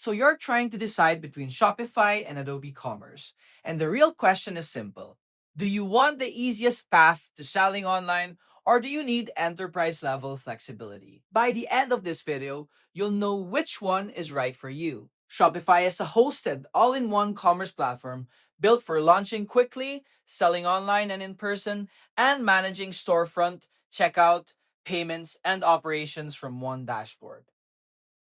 So you're trying to decide between Shopify and Adobe Commerce. And the real question is simple. Do you want the easiest path to selling online, or do you need enterprise level flexibility? By the end of this video, you'll know which one is right for you. Shopify is a hosted all-in-one commerce platform built for launching quickly, selling online and in person, and managing storefront, checkout, payments, and operations from one dashboard.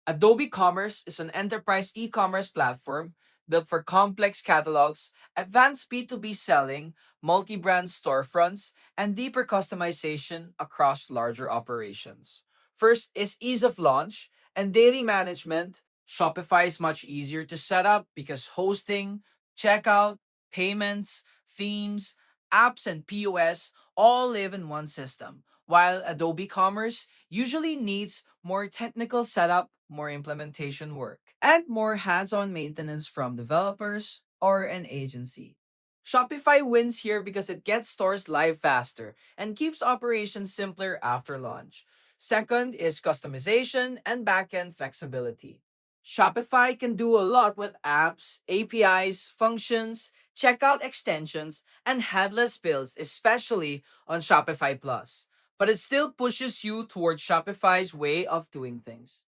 Adobe Commerce is an enterprise e-commerce platform built for complex catalogs, advanced B2B selling, multi-brand storefronts, and deeper customization across larger operations. First is ease of launch and daily management. Shopify is much easier to set up because hosting, checkout, payments, themes, apps, and POS all live in one system, while Adobe Commerce usually needs more technical setup, more implementation work, and more hands on maintenance from developers or an agency. Shopify wins here because it gets stores live faster and keeps operations simpler after launch. Second is customization and backend flexibility. Shopify can do a lot with apps, APIs, functions, checkout extensions, and headless builds, especially on Shopify Plus, but it still pushes you towards Shopify's way of doing things.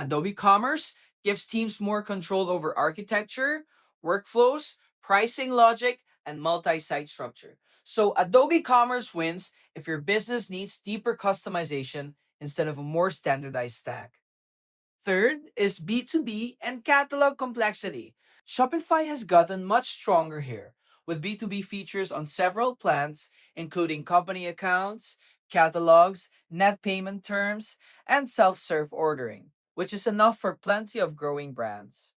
Adobe Commerce gives teams more control over architecture, workflows, pricing logic, and multi site structure. So, Adobe Commerce wins if your business needs deeper customization instead of a more standardized stack. Third is B2B and catalog complexity. Shopify has gotten much stronger here, with B2B features on several plans, including company accounts, catalogs, net payment terms, and self serve ordering, which is enough for plenty of growing brands.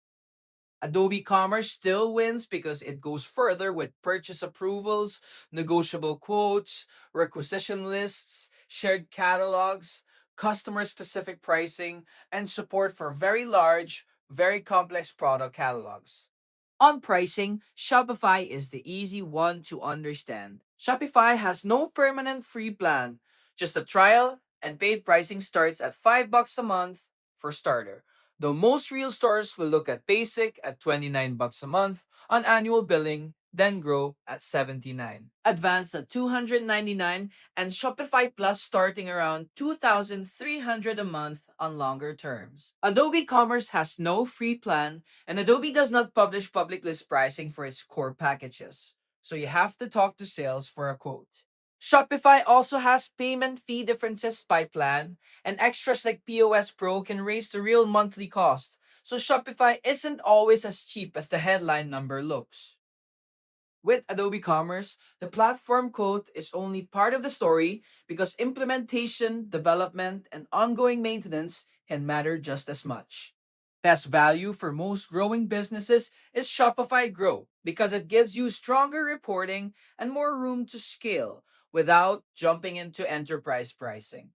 Adobe Commerce still wins because it goes further with purchase approvals, negotiable quotes, requisition lists, shared catalogs, customer specific pricing, and support for very large, very complex product catalogs. On pricing, Shopify is the easy one to understand. Shopify has no permanent free plan, just a trial, and paid pricing starts at $5 a month for starter. Though most real stores will look at basic at $29 a month on annual billing, then grow at $79. Advanced at $299 and Shopify Plus starting around $2,300 a month on longer terms. Adobe Commerce has no free plan and Adobe does not publish public list pricing for its core packages, so you have to talk to sales for a quote. Shopify also has payment fee differences by plan, and extras like POS Pro can raise the real monthly cost, so Shopify isn't always as cheap as the headline number looks. With Adobe Commerce, the platform quote is only part of the story because implementation, development, and ongoing maintenance can matter just as much. Best value for most growing businesses is Shopify Grow because it gives you stronger reporting and more room to scale without jumping into enterprise pricing.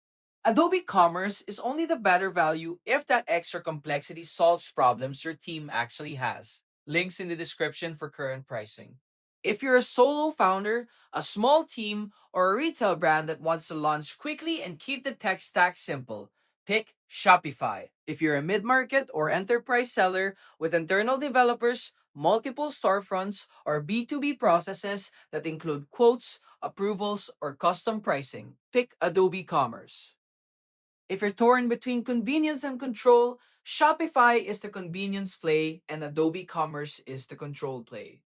Adobe Commerce is only the better value if that extra complexity solves problems your team actually has. Links in the description for current pricing. If you're a solo founder, a small team, or a retail brand that wants to launch quickly and keep the tech stack simple, pick Shopify. If you're a mid market or enterprise seller with internal developers, multiple storefronts, or B2B processes that include quotes, approvals, or custom pricing, pick Adobe Commerce. If you're torn between convenience and control, Shopify is the convenience play and Adobe Commerce is the control play.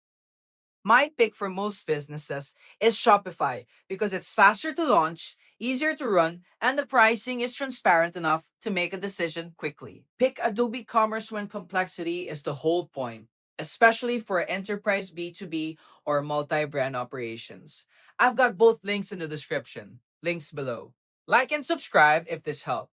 My pick for most businesses is Shopify because it's faster to launch, easier to run, and the pricing is transparent enough to make a decision quickly. Pick Adobe Commerce when complexity is the whole point, especially for enterprise B2B or multi brand operations. I've got both links in the description, links below. Like and subscribe if this helped.